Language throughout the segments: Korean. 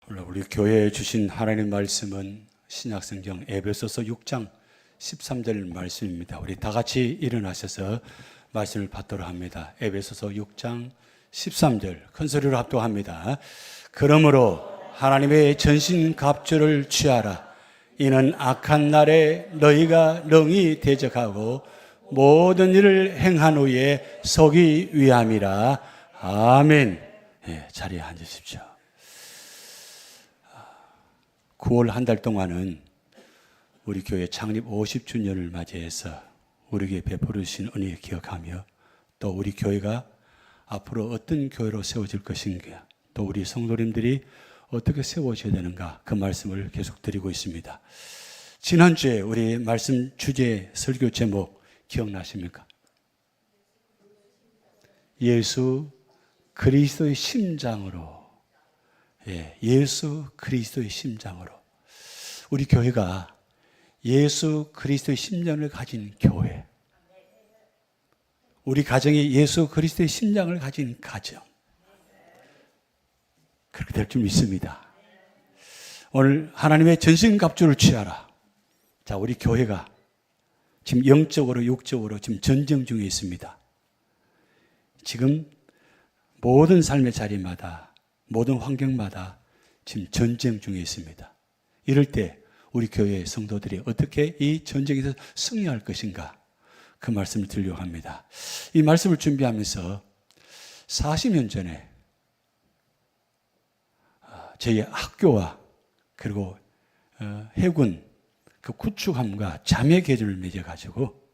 오늘 우리 교회에 주신 하나님 말씀은 신약성경 에베소서 6장 13절 말씀입니다. 우리 다 같이 일어나셔서 말씀을 받도록 합니다. 에베소서 6장 13절 큰 소리로 합독합니다. 그러므로 하나님의 전신갑주를 취하라. 이는 악한 날에 너희가 능히 대적하고 모든 일을 행한 후에 서기 위함이라. 아멘. 자리에 앉으십시오. 9월 한 달 동안은 우리 교회 창립 50주년을 맞이해서 우리에게 베풀어 주신 은혜 기억하며 또 우리 교회가 앞으로 어떤 교회로 세워질 것인가, 또 우리 성도님들이 어떻게 세워져야 되는가, 그 말씀을 계속 드리고 있습니다. 지난주에 우리 말씀 주제 설교 제목 기억나십니까? 예수 그리스도의 심장으로. 예수 그리스도의 심장으로. 우리 교회가 예수 그리스도의 심장을 가진 교회, 우리 가정이 예수 그리스도의 심장을 가진 가정, 그렇게 될 줄 믿습니다. 오늘 하나님의 전신갑주를 취하라. 자, 우리 교회가 지금 영적으로 육적으로 지금 전쟁 중에 있습니다. 지금 모든 삶의 자리마다, 모든 환경마다 지금 전쟁 중에 있습니다. 이럴 때 우리 교회의 성도들이 어떻게 이 전쟁에서 승리할 것인가, 그 말씀을 드리려고 합니다. 이 말씀을 준비하면서 40년 전에 저희 학교와 그리고 해군 그 구축함과 자매 계주를 맺어가지고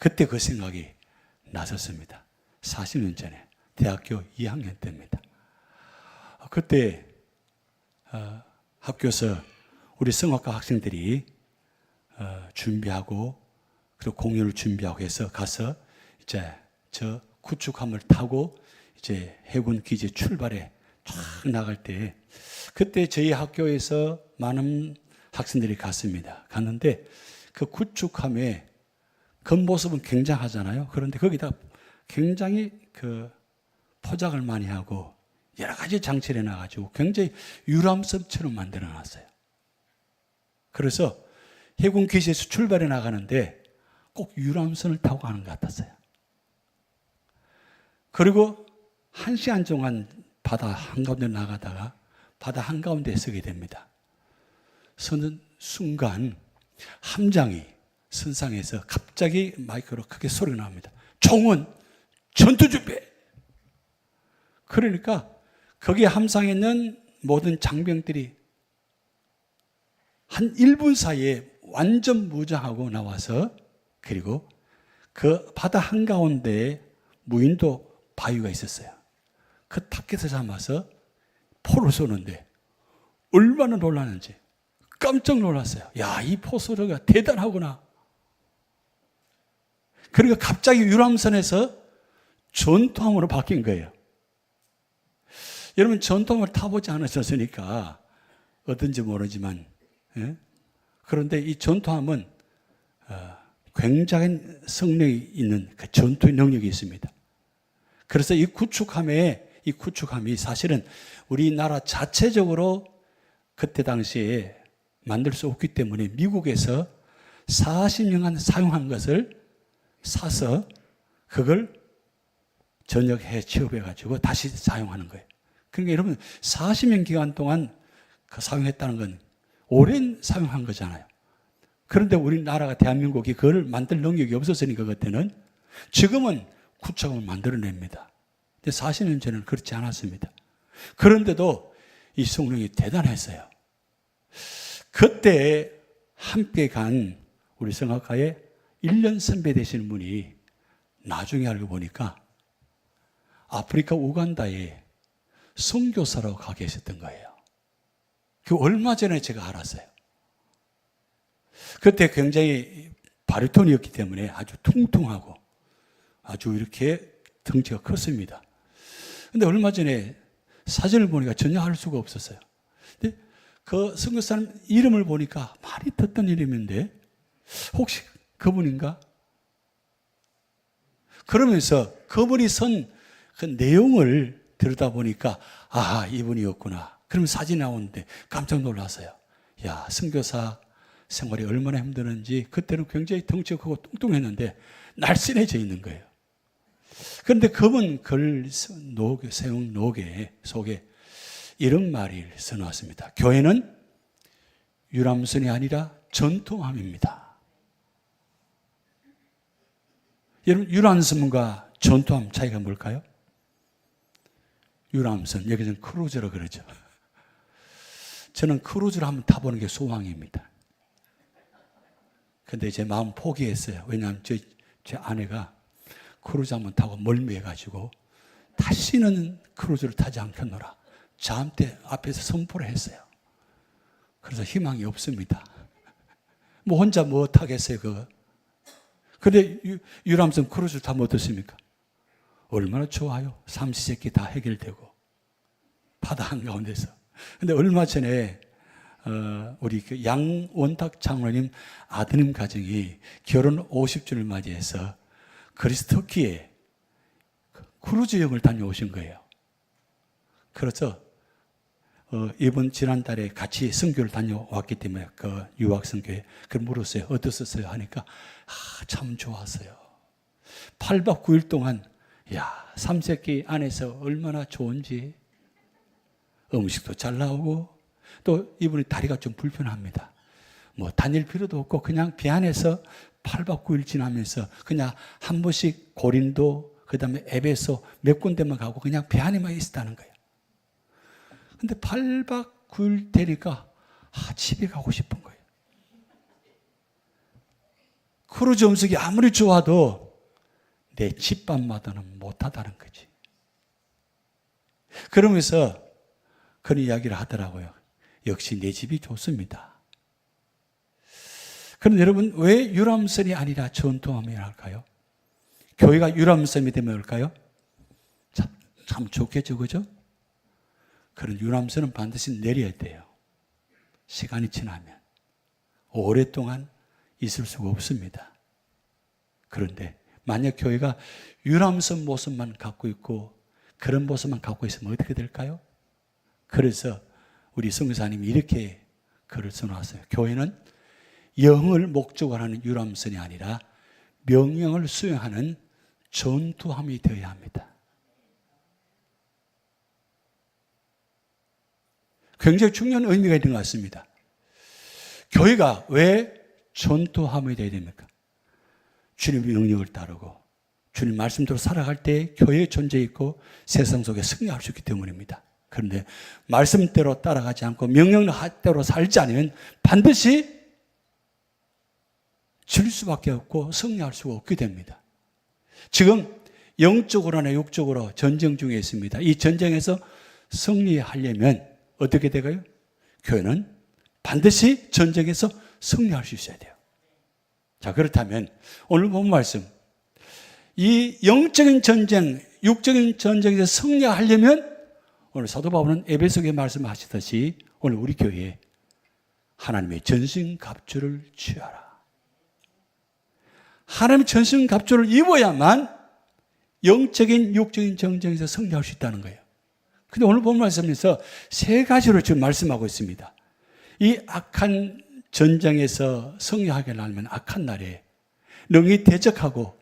그때 그 생각이 났었습니다. 40년 전에 대학교 2학년 때입니다. 그때 학교에서 우리 성악과 학생들이 준비하고 그리고 공연을 준비하고 해서 가서 이제 저 구축함을 타고 이제 해군 기지 출발에 쫙 나갈 때 그때 저희 학교에서 많은 학생들이 갔습니다. 갔는데 그 구축함의 겉모습은 굉장하잖아요. 그런데 거기다 굉장히 그 포장을 많이 하고 여러 가지 장치를 해놔가지고 굉장히 유람선처럼 만들어 놨어요. 그래서 해군 기지에서 출발해 나가는데 꼭 유람선을 타고 가는 것 같았어요. 그리고 1시간 동안 바다 한가운데 나가다가 바다 한가운데 서게 됩니다. 서는 순간 함장이 선상에서 갑자기 마이크로 크게 소리가 납니다. 총은 전투 준비! 그러니까 거기에 함상에 있는 모든 장병들이 한 1분 사이에 완전 무장하고 나와서, 그리고 그 바다 한가운데에 무인도 바위가 있었어요. 그 탑에서 잡아서 포를 쏘는데 얼마나 놀랐는지 깜짝 놀랐어요. 야, 이 포 소리가 대단하구나. 그리고 갑자기 유람선에서 전투함으로 바뀐 거예요. 여러분, 전투함을 타보지 않으셨으니까 어떤지 모르지만, 그런데 이 전투함은 굉장히 성능이 있는 그 전투의 능력이 있습니다. 그래서 이 구축함이 사실은 우리나라 자체적으로 그때 당시에 만들 수 없기 때문에 미국에서 40년간 사용한 것을 사서 그걸 전역해 취업해가지고 다시 사용하는 거예요. 그러니까 여러분, 40년 기간 동안 사용했다는 건 오랜 사용한 거잖아요. 그런데 우리나라가 대한민국이 그걸 만들 능력이 없었으니까 그때는, 지금은 구축함을 만들어냅니다. 근데 40년 전에는 그렇지 않았습니다. 그런데도 이 성능이 대단했어요. 그때 함께 간 우리 성악가의 1년 선배 되시는 분이 나중에 알고 보니까 아프리카 우간다에 선교사로 가 계셨던 거예요. 그 얼마 전에 제가 알았어요. 그때 굉장히 바리톤이었기 때문에 아주 퉁퉁하고 아주 이렇게 덩치가 컸습니다. 근데 얼마 전에 사진을 보니까 전혀 알 수가 없었어요. 근데 그 선교사님 이름을 보니까 많이 듣던 이름인데 혹시 그분인가? 그러면서 그분이 선 그 내용을 들여다보니까 아, 이분이었구나. 그러면 사진이 나오는데 깜짝 놀랐어요. 야, 선교사 생활이 얼마나 힘드는지 그때는 굉장히 덩치가 크고 뚱뚱했는데 날씬해져 있는 거예요. 그런데 그분 글 세운 노게 속에 이런 말을 써놨습니다. 교회는 유람선이 아니라 전투함입니다. 여러분, 유람선과 전투함 차이가 뭘까요? 유람선, 여기서는 크루즈로 그러죠. 저는 크루즈를 한번 타보는 게 소망입니다. 근데 제 마음 포기했어요. 왜냐하면 제 아내가 크루즈 한번 타고 멀미해가지고 다시는 크루즈를 타지 않겠노라. 저한테 앞에서 선포를 했어요. 그래서 희망이 없습니다. 뭐 혼자 뭐 타겠어요, 그거. 근데 유람선 크루즈를 타면 어떻습니까? 얼마나 좋아요. 삼시세끼 다 해결되고 바다 한가운데서. 근데 얼마 전에 우리 그 양원탁 장로님 아드님 가정이 결혼 50주를 맞이해서 그리스 터키에 크루즈 여행을 다녀오신 거예요. 그래서 이번 지난달에 같이 선교를 다녀왔기 때문에 그 유학 선교에 그걸 물었어요. 어떠셨어요? 하니까 참 좋았어요. 8박 9일 동안 삼세끼 안에서 얼마나 좋은지 음식도 잘 나오고 또 이분이 다리가 좀 불편합니다. 뭐 다닐 필요도 없고 그냥 배 안에서 8박 9일 지나면서 그냥 한 번씩 고린도 그다음에 에베소 몇 군데만 가고 그냥 배 안에만 있었다는 거예요. 근데 8박 9일 되니까 집에 가고 싶은 거예요. 크루즈 음식이 아무리 좋아도 내 집밥마다는 못하다는 거지. 그러면서 그런 이야기를 하더라고요. 역시 내 집이 좋습니다. 그런데 여러분, 왜 유람선이 아니라 전투함이 할까요? 교회가 유람선이 되면 올까요? 참 좋겠죠, 그죠? 그런 유람선은 반드시 내려야 돼요. 시간이 지나면. 오랫동안 있을 수가 없습니다. 그런데 만약 교회가 유람선 모습만 갖고 있고 그런 모습만 갖고 있으면 어떻게 될까요? 그래서 우리 선교사님이 이렇게 글을 써놨어요. 교회는 영을 목적으로 하는 유람선이 아니라 명령을 수행하는 전투함이 되어야 합니다. 굉장히 중요한 의미가 있는 것 같습니다. 교회가 왜 전투함이 되어야 됩니까? 주님의 명령을 따르고 주님 말씀대로 살아갈 때 교회의 존재가 있고 세상 속에 승리할 수 있기 때문입니다. 그런데 말씀대로 따라가지 않고 명령대로 살지 않으면 반드시 질 수밖에 없고 승리할 수가 없게 됩니다. 지금 영적으로나 육적으로 전쟁 중에 있습니다. 이 전쟁에서 승리하려면 어떻게 될까요? 교회는 반드시 전쟁에서 승리할 수 있어야 돼요. 자, 그렇다면 오늘 본 말씀, 이 영적인 전쟁, 육적인 전쟁에서 승리하려면 오늘 사도 바울은 에베소서에 말씀하시듯이 오늘 우리 교회에 하나님의 전신갑주를 취하라. 하나님의 전신갑주를 입어야만 영적인 육적인 전쟁에서 승리할 수 있다는 거예요. 근데 오늘 본 말씀에서 세 가지로 지금 말씀하고 있습니다. 이 악한 전쟁에서 승리하게 하려면 악한 날에 능히 대적하고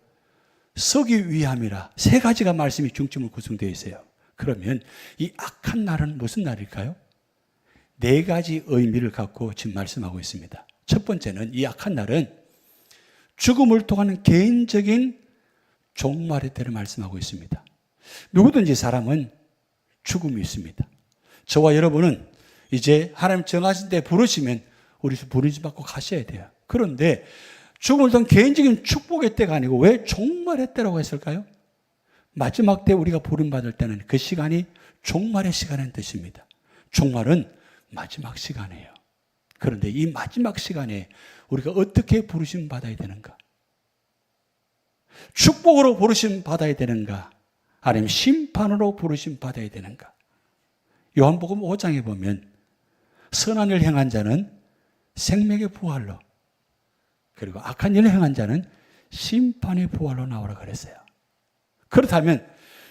서기 위함이라 세 가지가 말씀이 중점으로 구성되어 있어요. 그러면 이 악한 날은 무슨 날일까요? 네 가지 의미를 갖고 지금 말씀하고 있습니다. 첫 번째는 이 악한 날은 죽음을 통한 개인적인 종말의 때를 말씀하고 있습니다. 누구든지 사람은 죽음이 있습니다. 저와 여러분은 이제 하나님 정하신 때 부르시면 우리 부르심 받고 가셔야 돼요. 그런데 죽음을 통한 개인적인 축복의 때가 아니고 왜 종말의 때라고 했을까요? 마지막 때 우리가 부름받을 때는 그 시간이 종말의 시간인 뜻입니다. 종말은 마지막 시간이에요. 그런데 이 마지막 시간에 우리가 어떻게 부르심 받아야 되는가? 축복으로 부르심 받아야 되는가? 아니면 심판으로 부르심 받아야 되는가? 요한복음 5장에 보면 선한 일을 행한 자는 생명의 부활로, 그리고 악한 일을 행한 자는 심판의 부활로 나오라 그랬어요. 그렇다면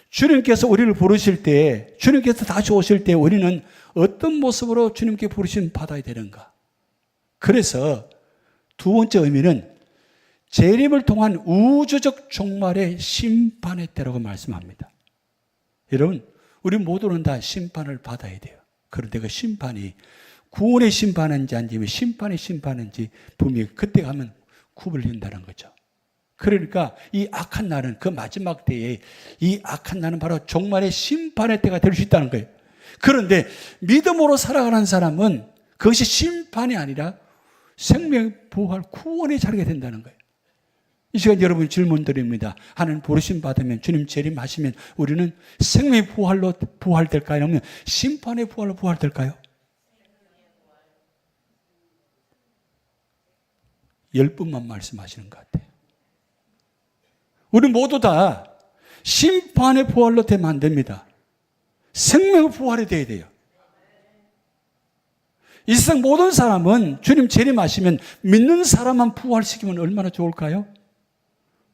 주님께서 우리를 부르실 때, 주님께서 다시 오실 때 우리는 어떤 모습으로 주님께 부르심 받아야 되는가? 그래서 두 번째 의미는 재림을 통한 우주적 종말의 심판의 때라고 말씀합니다. 여러분, 우리 모두는 다 심판을 받아야 돼요. 그런데 그 심판이 구원의 심판인지 아니면 심판의 심판인지 분명히 그때 가면 구분된다는 거죠. 그러니까 이 악한 날은, 그 마지막 때에 이 악한 날은 바로 종말의 심판의 때가 될 수 있다는 거예요. 그런데 믿음으로 살아가는 사람은 그것이 심판이 아니라 생명, 부활, 구원에 자리게 된다는 거예요. 이 시간 여러분 질문 드립니다. 하나님 부르심 받으면, 주님 재림하시면 우리는 생명의 부활로 부활될까요? 아니면 심판의 부활로 부활될까요? 10분만 말씀하시는 것 같아요. 우리 모두 다 심판의 부활로 되면 안 됩니다. 생명의 부활이 돼야 돼요. 이 세상 모든 사람은 주님 재림하시면 믿는 사람만 부활시키면 얼마나 좋을까요?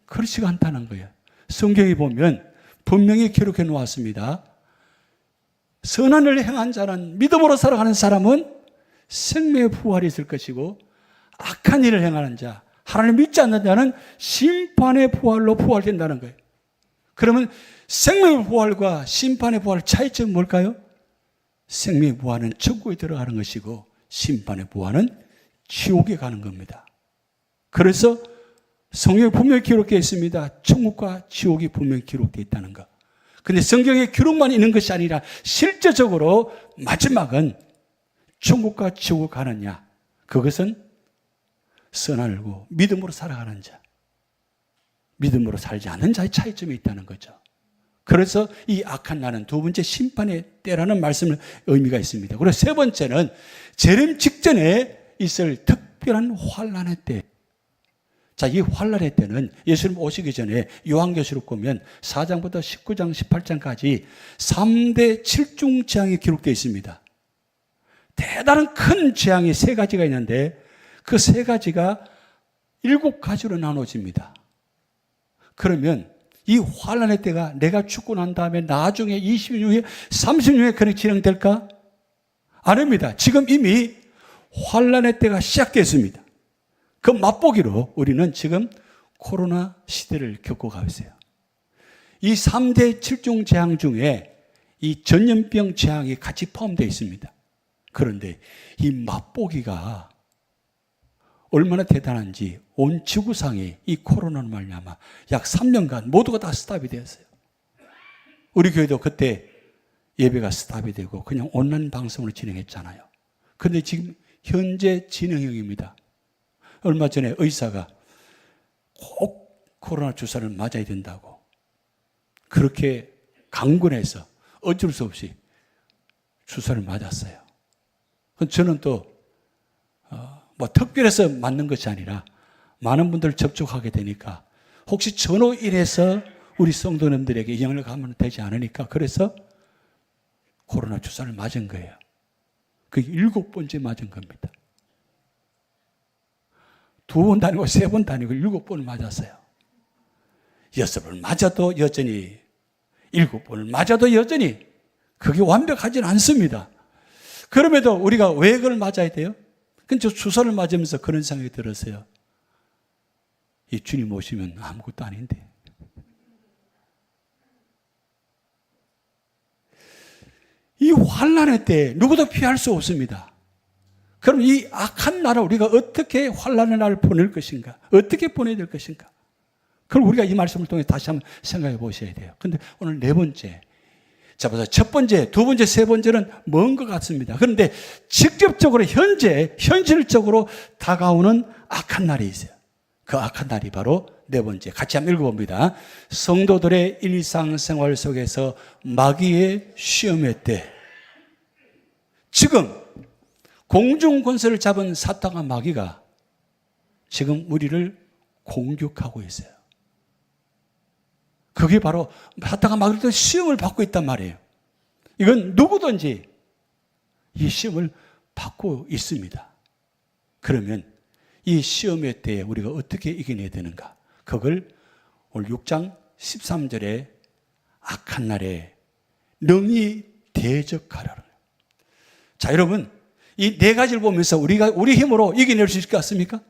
그렇지가 않다는 거예요. 성경에 보면 분명히 기록해 놓았습니다. 선한 일을 행한 자는, 믿음으로 살아가는 사람은 생명의 부활이 있을 것이고, 악한 일을 행하는 자, 하나님 믿지 않는 자는 심판의 부활로 부활된다는 거예요. 그러면 생명의 부활과 심판의 부활 차이점은 뭘까요? 생명의 부활은 천국에 들어가는 것이고 심판의 부활은 지옥에 가는 겁니다. 그래서 성경에 분명히 기록되어 있습니다. 천국과 지옥이 분명히 기록되어 있다는 것. 그런데 성경에 기록만 있는 것이 아니라 실제적으로 마지막은 천국과 지옥을 가느냐, 그것은 선하고 믿음으로 살아가는 자, 믿음으로 살지 않는 자의 차이점이 있다는 거죠. 그래서 이 악한 날은 두 번째 심판의 때라는 말씀을 의미가 있습니다. 그리고 세 번째는 재림 직전에 있을 특별한 환난의 때. 자, 이 환난의 때는 예수님 오시기 전에 요한계시록 보면 4장부터 19장, 18장까지 3대 7중 재앙이 기록되어 있습니다. 대단한 큰 재앙이 세 가지가 있는데 그 세 가지가 7가지로 나눠집니다. 그러면 이 환난의 때가 내가 죽고 난 다음에 나중에 20년 후에 30년 후에 그렇게 진행될까? 아닙니다. 지금 이미 환난의 때가 시작됐습니다. 그 맛보기로 우리는 지금 코로나 시대를 겪어가고 있어요. 이 3대 7중 재앙 중에 이 전염병 재앙이 같이 포함되어 있습니다. 그런데 이 맛보기가 얼마나 대단한지 온 지구상에 이 코로나로 말미암아 약 3년간 모두가 다 스탑이 되었어요. 우리 교회도 그때 예배가 스탑이 되고 그냥 온라인 방송으로 진행했잖아요. 그런데 지금 현재 진행형입니다. 얼마 전에 의사가 꼭 코로나 주사를 맞아야 된다고 그렇게 강권해서 어쩔 수 없이 주사를 맞았어요. 저는 또 특별해서 맞는 것이 아니라 많은 분들 접촉하게 되니까 혹시 저로 인해서 우리 성도님들에게 영향을 가면 되지 않으니까 그래서 코로나 주사를 맞은 거예요. 그게 7번째 맞은 겁니다. 2번 다니고 3번 다니고 7번을 맞았어요. 6번 맞아도 여전히 7번을 맞아도 여전히 그게 완벽하지는 않습니다. 그럼에도 우리가 왜 그걸 맞아야 돼요? 근데 저 주사를 맞으면서 그런 생각이 들었어요. 이 주님 오시면 아무것도 아닌데. 이 환난의 때 누구도 피할 수 없습니다. 그럼 이 악한 날을 우리가 어떻게 환난의 날을 보낼 것인가? 어떻게 보내야 될 것인가? 그걸 우리가 이 말씀을 통해 다시 한번 생각해 보셔야 돼요. 그런데 오늘 네 번째. 자, 보세요. 첫 번째, 두 번째, 세 번째는 먼 것 같습니다. 그런데 직접적으로 현실적으로 다가오는 악한 날이 있어요. 그 악한 날이 바로 네 번째. 같이 한번 읽어봅니다. 성도들의 일상생활 속에서 마귀의 시험의 때. 지금 공중권세를 잡은 사탄과 마귀가 지금 우리를 공격하고 있어요. 그게 바로 사탄과 마귀도 시험을 받고 있단 말이에요. 이건 누구든지 이 시험을 받고 있습니다. 그러면 이 시험의 때에 우리가 어떻게 이겨내야 되는가? 그걸 오늘 6장 13절에 악한 날에 능히 대적하라. 자, 여러분, 이 네 가지를 보면서 우리 힘으로 이겨낼 수 있을 것 같습니까?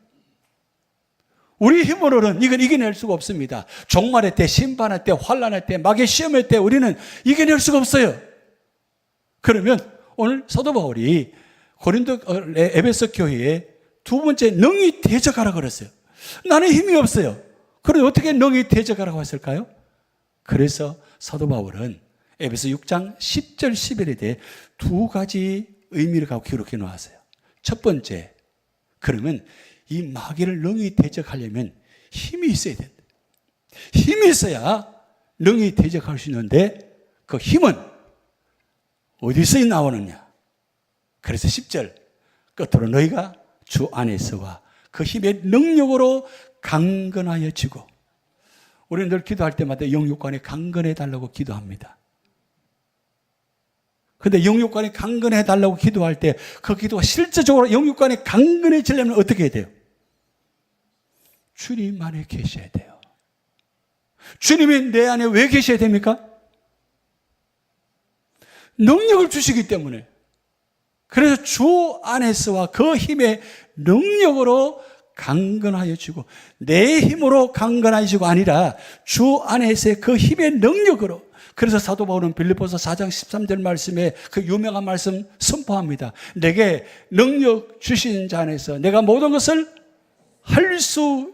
우리 힘으로는 이건 이겨낼 수가 없습니다. 종말의 때, 심판의 때, 환난의 때, 마귀의 시험의 때 우리는 이겨낼 수가 없어요. 그러면 오늘 사도 바울이 고린도 에베소 교회에 두 번째 능히 대적하라고 그랬어요. 나는 힘이 없어요. 그런데 어떻게 능히 대적하라고 했을까요? 그래서 사도 바울은 에베소 6장 10절 11에 대해 두 가지 의미를 갖고 기록해 놓았어요. 첫 번째, 그러면 이 마귀를 능히 대적하려면 힘이 있어야 된다. 힘이 있어야 능히 대적할 수 있는데 그 힘은 어디서 나오느냐? 그래서 10절 끝으로 너희가 주 안에서와 그 힘의 능력으로 강건하여지고, 우리는 늘 기도할 때마다 영육간에 강건해 달라고 기도합니다. 근데 영육간에 강건해 달라고 기도할 때 그 기도가 실제적으로 영육간에 강건해지려면 어떻게 해야 돼요? 주님 안에 계셔야 돼요. 주님이 내 안에 왜 계셔야 됩니까? 능력을 주시기 때문에. 그래서 주 안에서와 그 힘의 능력으로 강건하여지고, 내 힘으로 강건하여지고 아니라 주 안에서의 그 힘의 능력으로. 그래서 사도 바울은 빌립보서 4장 13절 말씀에 그 유명한 말씀 선포합니다. 내게 능력 주신 자 안에서 내가 모든 것을 할 수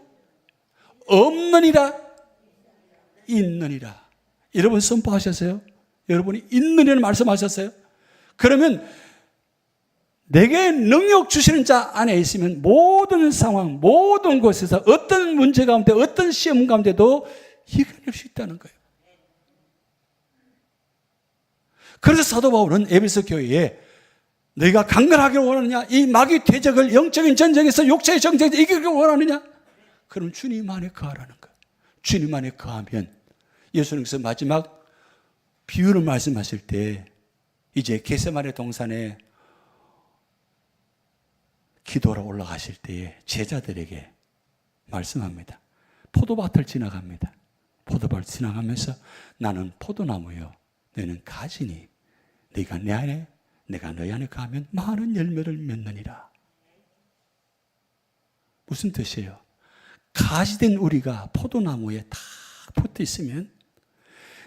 없느니라, 있느니라. 여러분 선포하셨어요? 여러분이 있느니라는 말씀하셨어요? 그러면 내게 능력 주시는 자 안에 있으면 모든 상황, 모든 곳에서 어떤 문제 가운데, 어떤 시험 가운데도 이겨낼 수 있다는 거예요. 그래서 사도 바울은 에베소 교회에 너희가 강건하기를 원하느냐? 이 마귀 대적을 영적인 전쟁에서 육체의 전쟁에서 이기기를 원하느냐? 그럼 주님 안에 거하라는 거예요. 주님 안에 거하면, 예수님께서 마지막 비유를 말씀하실 때 이제 겟세마네 동산에 기도하러 올라가실 때에 제자들에게 말씀합니다. 포도밭을 지나갑니다. 포도밭을 지나가면서 나는 포도나무요, 너희는 가지니 네가 내 안에, 내가 너희 안에 가면 많은 열매를 맺느니라. 무슨 뜻이에요? 가지된 우리가 포도나무에 다 붙어 있으면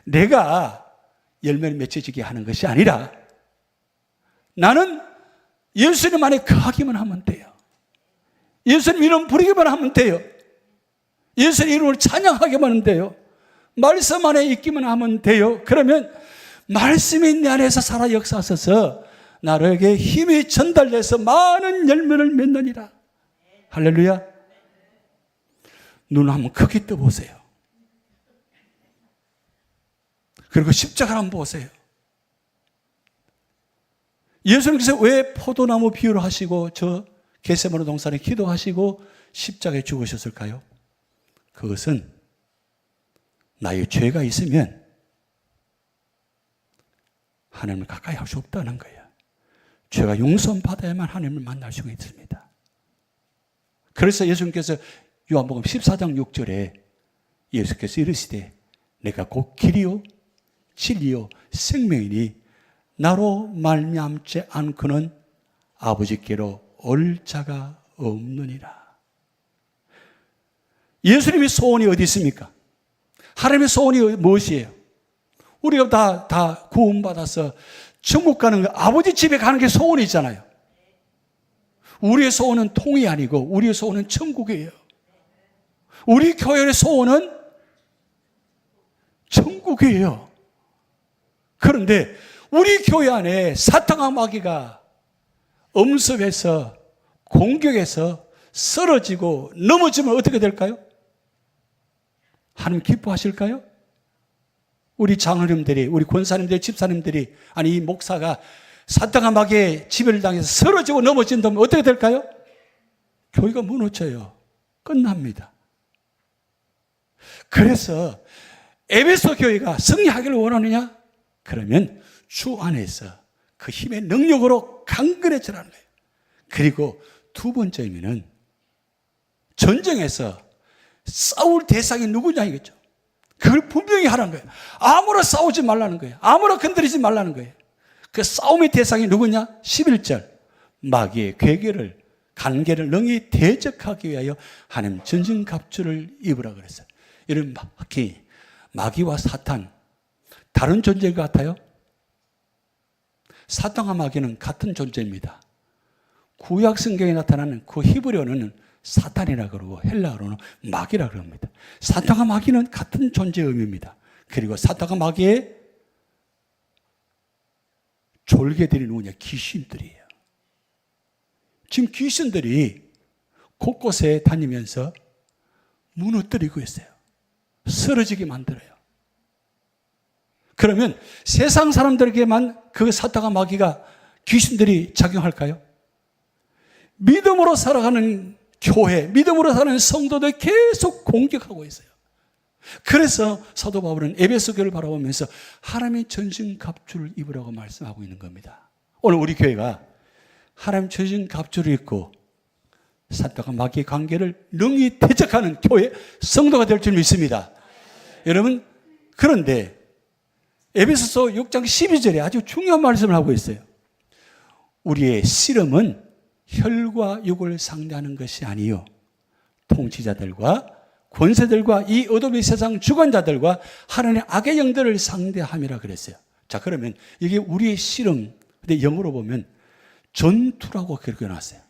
내가 열매를 맺혀지게 하는 것이 아니라 나는 예수님 안에 거하기만 하면 돼요. 예수님 이름 부르기만 하면 돼요. 예수님 이름을 찬양하기만 하면 돼요. 말씀 안에 있기만 하면 돼요. 그러면 말씀이 내 안에서 살아 역사하셔서 나에게 힘이 전달돼서 많은 열매를 맺느니라. 할렐루야. 눈 한번 크게 떠보세요. 그리고 십자가를 한번 보세요. 예수님께서 왜 포도나무 비유를 하시고 저 겟세마네 동산에 기도하시고 십자가에 죽으셨을까요? 그것은 나의 죄가 있으면 하나님을 가까이 할 수 없다는 거예요. 죄가 용서받아야만 하나님을 만날 수가 있습니다. 그래서 예수님께서 요한복음 14장 6절에 예수께서 이르시되 내가 곧 길이요 진리요 생명이니 나로 말미암지 않고는 아버지께로 올 자가 없느니라. 예수님의 소원이 어디 있습니까? 하나님의 소원이 무엇이에요? 우리가 다 구원받아서 천국 가는 거, 아버지 집에 가는 게 소원이 있잖아요. 우리의 소원은 통이 아니고 우리의 소원은 천국이에요. 우리 교회의 소원은 천국이에요. 그런데 우리 교회 안에 사탄과 마귀가 엄습해서 공격해서 쓰러지고 넘어지면 어떻게 될까요? 하나님 기뻐하실까요? 우리 장로님들이, 우리 권사님들, 집사님들이, 아니 이 목사가 사탄과 마귀의 지배를 당해서 쓰러지고 넘어진다면 어떻게 될까요? 교회가 무너져요. 끝납니다. 그래서 에베소 교회가 승리하기를 원하느냐? 그러면 주 안에서 그 힘의 능력으로 강건해지라는 거예요. 그리고 두 번째 의미는 전쟁에서 싸울 대상이 누구냐 이거죠. 그걸 분명히 하라는 거예요. 아무나 싸우지 말라는 거예요. 아무나 건드리지 말라는 거예요. 그 싸움의 대상이 누구냐? 11절. 마귀의 관계를 능히 대적하기 위하여 하나님 전신갑주를 입으라 그랬어요. 이런 마귀와 사탄, 다른 존재 같아요? 사탄과 마귀는 같은 존재입니다. 구약 성경에 나타나는 그 히브리어는 사탄이라 그러고 헬라어로는 마귀라 그럽니다. 사탄과 마귀는 같은 존재의 의미입니다. 그리고 사탄과 마귀의 졸개들이 누구냐? 귀신들이에요. 지금 귀신들이 곳곳에 다니면서 무너뜨리고 있어요. 쓰러지게 만들어요. 그러면 세상 사람들에게만 그 사탄과 마귀가 귀신들이 작용할까요? 믿음으로 살아가는 교회, 믿음으로 사는 성도들 계속 공격하고 있어요. 그래서 사도 바울은 에베소 교회를 바라보면서 하나님의 전신갑주를 입으라고 말씀하고 있는 겁니다. 오늘 우리 교회가 하나님 전신갑주를 입고 사탄과 마귀의 관계를 능히 대적하는 교회 성도가 될 줄 믿습니다. 여러분, 그런데 에베소서 6장 12절에 아주 중요한 말씀을 하고 있어요. 우리의 씨름은 혈과 육을 상대하는 것이 아니요 통치자들과 권세들과 이 어둠의 세상 주관자들과 하나님의 악의 영들을 상대함이라 그랬어요. 자, 그러면 이게 우리의 씨름, 근데 영어로 보면 전투라고 그렇게 놨어요.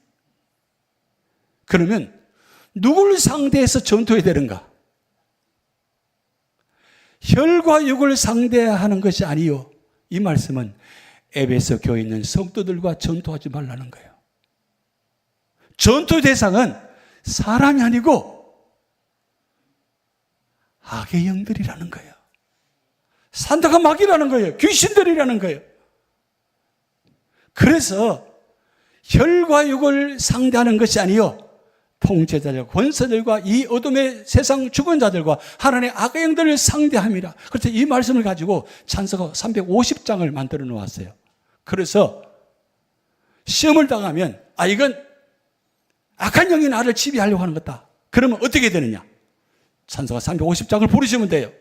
그러면 누구를 상대해서 전투해야 되는가? 혈과 육을 상대하는 것이 아니요. 이 말씀은 에베소 교회에 있는 성도들과 전투하지 말라는 거예요. 전투 대상은 사람이 아니고 악의 영들이라는 거예요. 사탄과 마귀라는 거예요. 귀신들이라는 거예요. 그래서 혈과 육을 상대하는 것이 아니요 통치자들과 권세들과 이 어둠의 세상 주권자들과 하나님의 악의 영들을 상대함이라. 그래서 이 말씀을 가지고 찬송가 350장을 만들어 놓았어요. 그래서 시험을 당하면 이건 악한 영이 나를 지배하려고 하는 거다. 그러면 어떻게 되느냐? 찬송가 350장을 부르시면 돼요.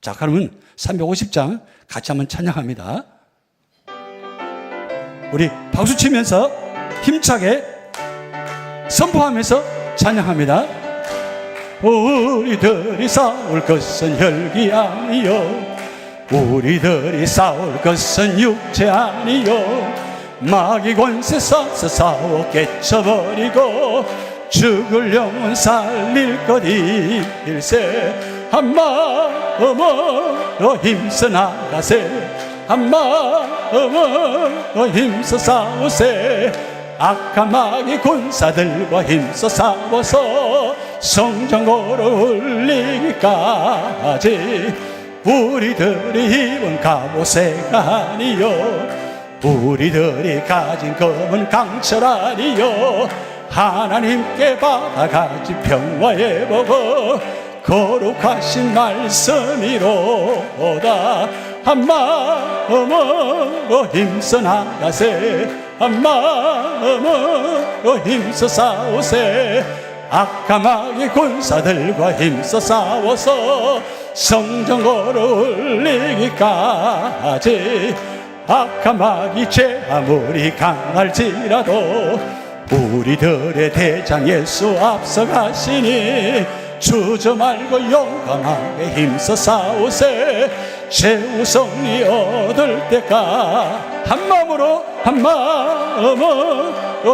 자, 그러면 350장 같이 한번 찬양합니다. 우리 박수 치면서 힘차게 선포하면서 찬양합니다. 우리들이 싸울 것은 혈기 아니요 우리들이 싸울 것은 육체 아니요 마귀 권세 싸서 싸워 깨쳐버리고 죽을 영혼 살릴 것 일세 한 마음으로 힘써 나가세 한 마음으로 힘써 싸우세 악한 마귀 군사들과 힘써 싸워서 성전으로 올리기까지 우리들이 입은 갑옷새가 아니요 우리들이 가진 검은 강철 아니요 하나님께 받아가지 평화의 복을 거룩하신 말씀이로다 한 마음으로 힘써 나가세 한 마음으로 힘써 싸우세 악한 마귀 군사들과 힘써 싸워서 성전으로 올리기까지 악한 마귀 죄 아무리 강할지라도 우리들의 대장 예수 앞서가시니 주저 말고 용감하게 힘써 싸우세 최우성이 얻을 때까 한 마음으로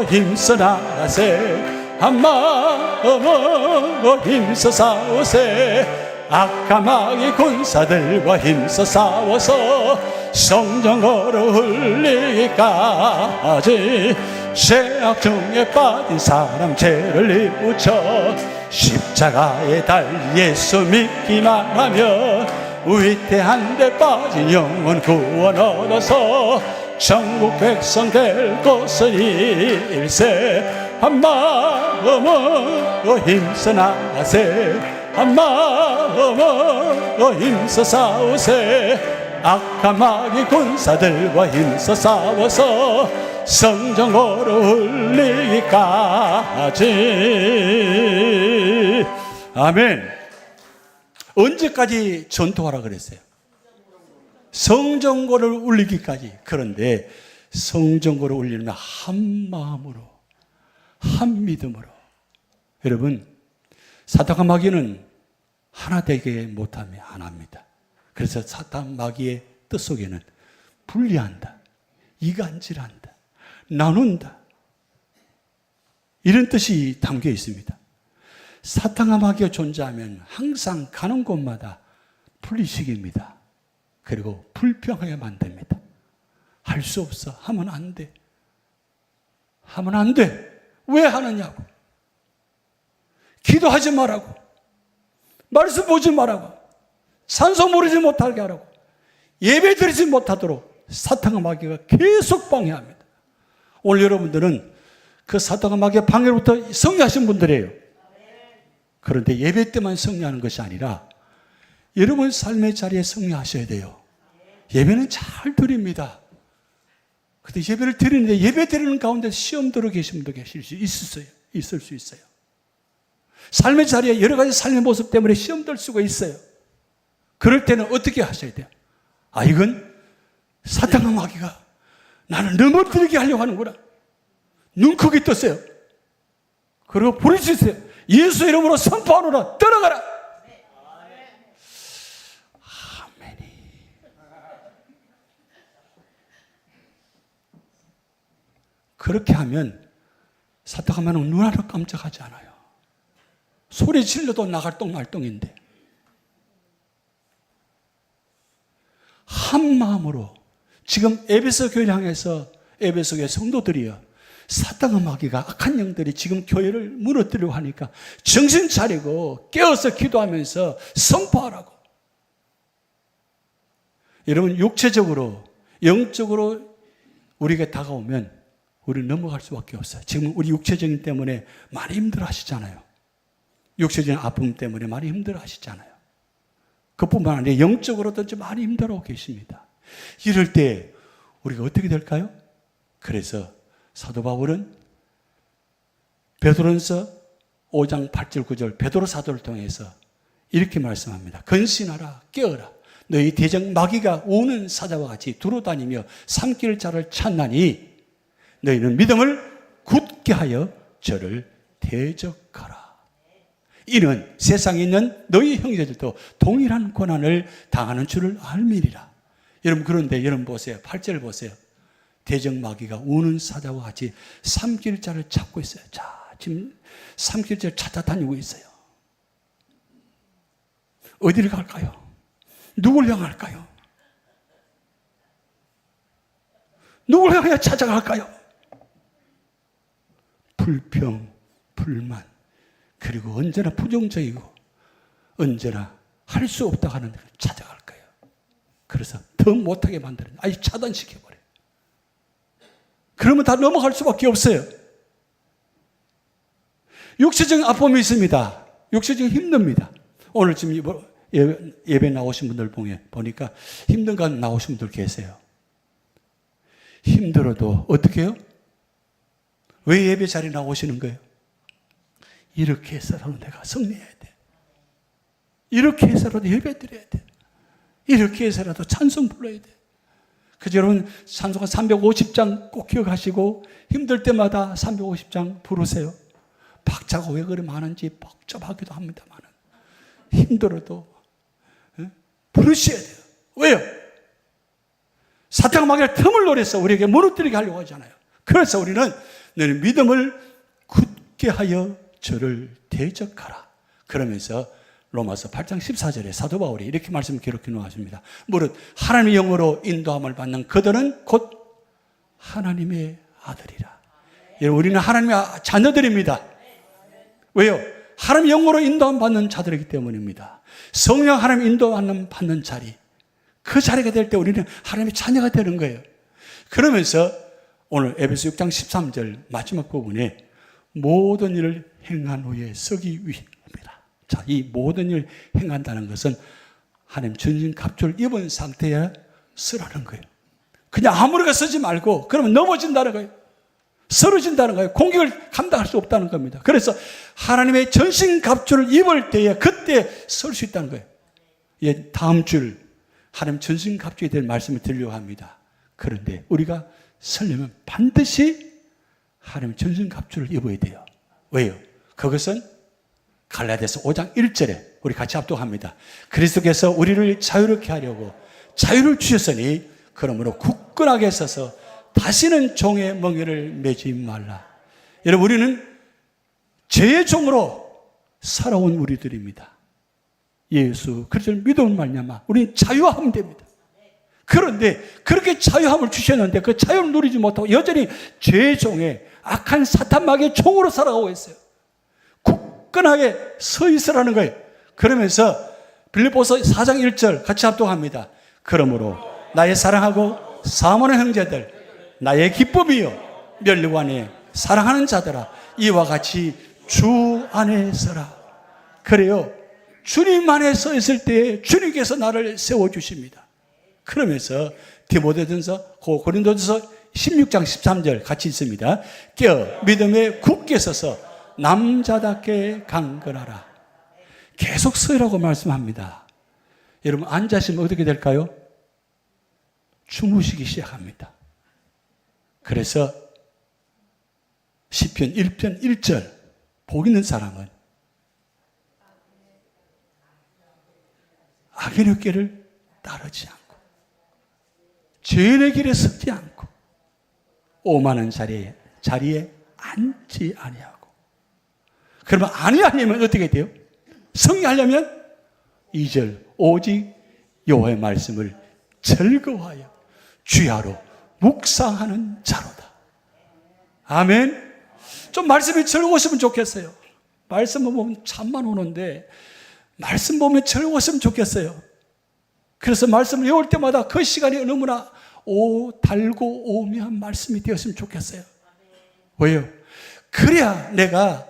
힘써 나가세 한 마음으로 힘써 싸우세 악한 마귀 군사들과 힘써 싸워서 성전으로 흘리기까지 죄악 중에 빠진 사람 죄를 뉘우쳐 십자가에 달 예수 믿기만 하면 위태한 데 빠진 영혼 구원 얻어서 천국 백성 될 것은 일세 한 마음으로 힘써 나가세 한 마음으로 힘써 싸우세 악한 마귀 군사들과 힘써 싸워서 성전으로 올리기까지 아멘. 언제까지 전투하라 그랬어요? 성전고를 울리기까지. 그런데 성전고를 울리면 한 마음으로, 한 믿음으로. 여러분, 사탄과 마귀는 하나 되게 못하면 안 합니다. 그래서 사탄 마귀의 뜻 속에는 분리한다, 이간질한다, 나눈다, 이런 뜻이 담겨 있습니다. 사탄과 마귀가 존재하면 항상 가는 곳마다 분리시킵니다. 그리고 불평하게 만듭니다. 할 수 없어. 하면 안 돼. 하면 안 돼. 왜 하느냐고. 기도하지 말라고. 말씀 보지 말라고. 산소 모르지 못하게 하라고. 예배 드리지 못하도록 사탄과 마귀가 계속 방해합니다. 오늘 여러분들은 그 사탄과 마귀의 방해로부터 승리하신 분들이에요. 그런데 예배 때만 승리하는 것이 아니라 여러분 삶의 자리에 승리하셔야 돼요. 예배는 잘 드립니다. 근데 예배를 드리는데 예배 드리는 가운데 시험 들어 계신 분도 있을 수 있어요. 삶의 자리에 여러 가지 삶의 모습 때문에 시험 들 수가 있어요. 그럴 때는 어떻게 하셔야 돼요? 아, 이건 사탄과 마귀가 나를 넘어뜨리게 하려고 하는구나. 눈 크게 떴어요. 그리고 부르짖으세요. 예수 이름으로 선포하노라. 떠나가라. 아멘이. 그렇게 하면 사탄과 마귀는 눈 하나 깜짝하지 않아요. 소리 질러도 나갈 똥말똥인데 한 마음으로 지금 에베소 교회를 향해서 에베소 교회 성도들이요, 사탄과 마귀가 악한 영들이 지금 교회를 무너뜨리려고 하니까 정신 차리고 깨어서 기도하면서 선포하라고. 여러분, 육체적으로 영적으로 우리에게 다가오면 우리는 넘어갈 수밖에 없어요. 지금 우리 육체적인 때문에 많이 힘들어 하시잖아요. 육체적인 아픔 때문에 많이 힘들어 하시잖아요. 그뿐만 아니라 영적으로도 좀 많이 힘들어 계십니다. 이럴 때 우리가 어떻게 될까요? 그래서 사도 바울은 베드로전서 5장 8절 9절 베드로 사도를 통해서 이렇게 말씀합니다. 근신하라, 깨어라. 너희 대적 마귀가 오는 사자와 같이 두루다니며 삼킬 자를 찾나니 너희는 믿음을 굳게 하여 저를 대적하라. 이는 세상에 있는 너희 형제들도 동일한 고난을 당하는 줄을 알미리라. 여러분, 그런데 여러분 보세요. 8절 보세요. 대적 마귀가 우는 사자와 같이 삼킬 자를 찾고 있어요. 자, 지금 삼킬 자를 찾아다니고 있어요. 어디를 갈까요? 누굴 향할까요? 누굴 향해 찾아갈까요? 불평, 불만, 그리고 언제나 부정적이고 언제나 할 수 없다고 하는 데를 찾아갈 거예요. 그래서 더 못하게 만드는, 아예 차단시켜버려요. 그러면 다 넘어갈 수밖에 없어요. 육체적인 아픔이 있습니다. 육체적인 힘듭니다. 오늘 지금 예배 나오신 분들 보니까 힘든 거 나오신 분들 계세요. 힘들어도 어떻게 해요? 왜 예배 자리에 나오시는 거예요? 이렇게 해서라도 내가 승리해야 돼. 이렇게 해서라도 예배 드려야 돼. 이렇게 해서라도 찬송 불러야 돼. 그래서 여러분, 찬송가 350장 꼭 기억하시고 힘들 때마다 350장 부르세요. 박자가 왜 그리 많은지 복잡하기도 합니다만 힘들어도 부르셔야 돼요. 왜요? 사탄과 마귀가 틈을 노려서 우리에게 무너뜨리게 하려고 하잖아요. 그래서 우리는 너는 믿음을 굳게 하여 저를 대적하라. 그러면서 로마서 8장 14절에 사도 바울이 이렇게 말씀을 기록해 놓았습니다. 무릇 하나님의 영으로 인도함을 받는 그들은 곧 하나님의 아들이라. 여러분, 우리는 하나님의 자녀들입니다. 왜요? 하나님의 영으로 인도함 받는 자들이기 때문입니다. 성령 하나님 인도함 받는 자리, 그 자리가 될 때 우리는 하나님의 자녀가 되는 거예요. 그러면서 오늘 에베소 6장 13절 마지막 부분에 모든 일을 행한 후에 쓰기 위함이라. 자, 이 모든 일을 행한다는 것은 하나님 전신 갑주를 입은 상태에 쓰라는 거예요. 그냥 아무렇게 쓰지 말고 그러면 넘어진다는 거예요. 쓰러진다는 거예요. 공격을 감당할 수 없다는 겁니다. 그래서 하나님의 전신 갑주를 입을 때에 그때 설 수 있다는 거예요. 예, 다음 줄 하나님 전신갑주에 대한 말씀을 드리려고 합니다. 그런데 우리가 설려면 반드시 하나님 전신갑주를 입어야 돼요. 왜요? 그것은 갈라디아서 5장 1절에 우리 같이 합독합니다. 그리스도께서 우리를 자유롭게 하려고 자유를 주셨으니 그러므로 굳건하게 서서 다시는 종의 멍에를 매지 말라. 여러분, 우리는 죄의 종으로 살아온 우리들입니다. 예수 그리스도를 믿음을 말미암아 우리는 자유하면 됩니다. 그런데 그렇게 자유함을 주셨는데 그 자유를 누리지 못하고 여전히 죄의 종에 악한 사탄 마귀의 종으로 살아가고 있어요. 굳건하게 서 있으라는 거예요. 그러면서 빌립보서 4장 1절 같이 합독합니다. 그러므로 나의 사랑하고 사모하는 형제들, 나의 기쁨이요 면류관에 사랑하는 자들아, 이와 같이 주 안에 서라. 그래요. 주님 안에 서 있을 때 주님께서 나를 세워주십니다. 그러면서 디모데전서 고린도전서 16장 13절 같이 있습니다. 깨어 믿음에 굳게 서서 남자답게 강건하라. 계속 서라고 말씀합니다. 여러분, 앉으시면 어떻게 될까요? 주무시기 시작합니다. 그래서 시편 1편 1절 복 있는 사람은 악인의 길을 따르지 않고 죄인의 길에 서지 않고 오만한 자리에 앉지 아니하고. 그러면 아니하려면 어떻게 돼요? 승리하려면 2절 오직 여호와의 말씀을 즐거워하여 주야로 묵상하는 자로다. 아멘. 좀 말씀이 즐거웠으면 좋겠어요. 말씀을 보면 잠만 오는데 말씀 보면 즐거웠으면 좋겠어요. 그래서 말씀을 외울 때마다 그 시간이 너무나 달고 오묘한 말씀이 되었으면 좋겠어요. 왜요? 그래야 내가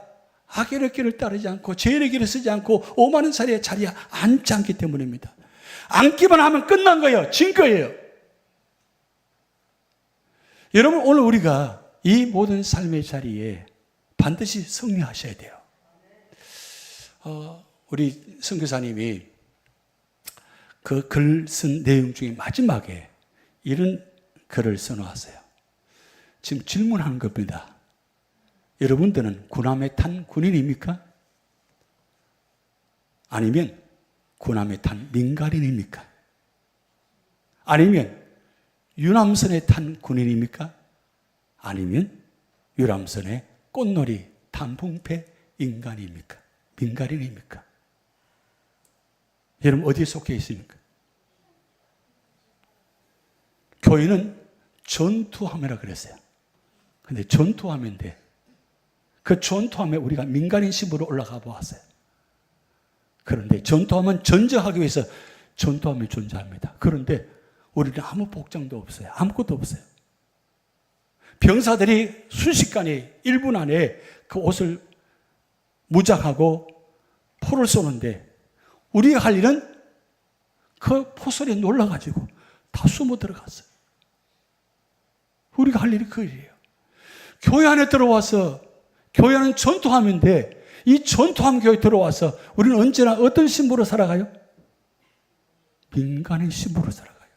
악인의 길을 따르지 않고 죄인의 길을 쓰지 않고 오만한 자리에 앉지 않기 때문입니다. 앉기만 하면 끝난 거예요. 진 거예요. 여러분, 오늘 우리가 이 모든 삶의 자리에 반드시 승리하셔야 돼요. 우리 선교사님이 그 글 쓴 내용 중에 마지막에 이런 글을 써놓았어요. 지금 질문하는 겁니다. 여러분들은 군함에 탄 군인입니까? 아니면 군함에 탄 민간인입니까? 아니면 유람선에 탄 군인입니까? 아니면 유람선에 꽃놀이 단풍패 인간입니까? 민간인입니까? 여러분, 어디에 속해 있습니까? 교회는 전투함이라 그랬어요. 근데 전투함인데 그 전투함에 우리가 민간인 신부로 올라가 보았어요. 그런데 전투함은 전쟁하기 위해서 전투함이 존재합니다. 그런데 우리는 아무 복장도 없어요. 아무것도 없어요. 병사들이 순식간에 1분 안에 그 옷을 무장하고 포를 쏘는데 우리가 할 일은 그 포소리에 놀라가지고 다 숨어 들어갔어요. 우리가 할 일이 그 일이에요. 교회 안에 들어와서, 교회는 전투함인데 이 전투함 교회에 들어와서 우리는 언제나 어떤 신부로 살아가요? 민간인 신부로 살아가요.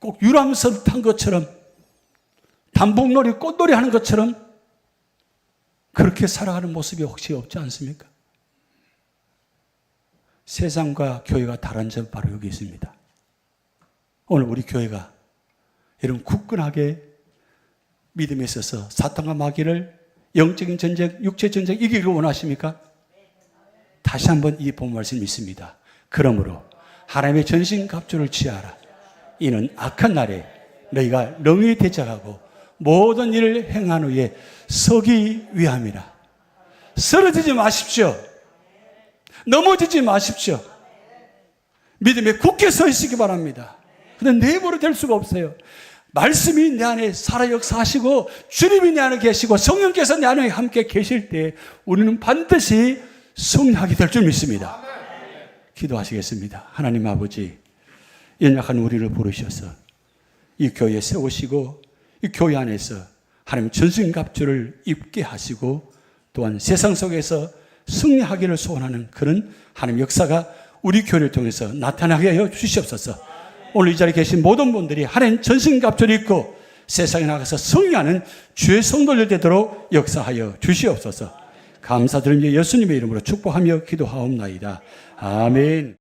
꼭 유람선 탄 것처럼, 단풍놀이, 꽃놀이 하는 것처럼 그렇게 살아가는 모습이 혹시 없지 않습니까? 세상과 교회가 다른 점 바로 여기 있습니다. 오늘 우리 교회가 이런 굳건하게 믿음에 있어서 사탄과 마귀를 영적인 전쟁, 육체 전쟁 이기기를 원하십니까? 다시 한번 이 본 말씀 있습니다. 그러므로 하나님의 전신갑주를 취하라. 이는 악한 날에 너희가 능히 대적하고 모든 일을 행한 후에 서기 위함이라. 쓰러지지 마십시오. 넘어지지 마십시오. 믿음에 굳게 서 있으기 바랍니다. 그런데 내 힘으로 될 수가 없어요. 말씀이 내 안에 살아 역사하시고 주님이 내 안에 계시고 성령께서 내 안에 함께 계실 때 우리는 반드시 승리하게 될 줄 믿습니다. 기도하시겠습니다. 하나님 아버지, 연약한 우리를 부르셔서 이 교회에 세우시고 이 교회 안에서 하나님 전신갑주를 입게 하시고 또한 세상 속에서 승리하기를 소원하는 그런 하나님 역사가 우리 교회를 통해서 나타나게 하여 주시옵소서. 오늘 이 자리에 계신 모든 분들이 하나님 전신갑주를 입고 세상에 나가서 승리하는 주의 성도들 되도록 역사하여 주시옵소서. 감사드리며 예수님의 이름으로 축복하며 기도하옵나이다. 아멘.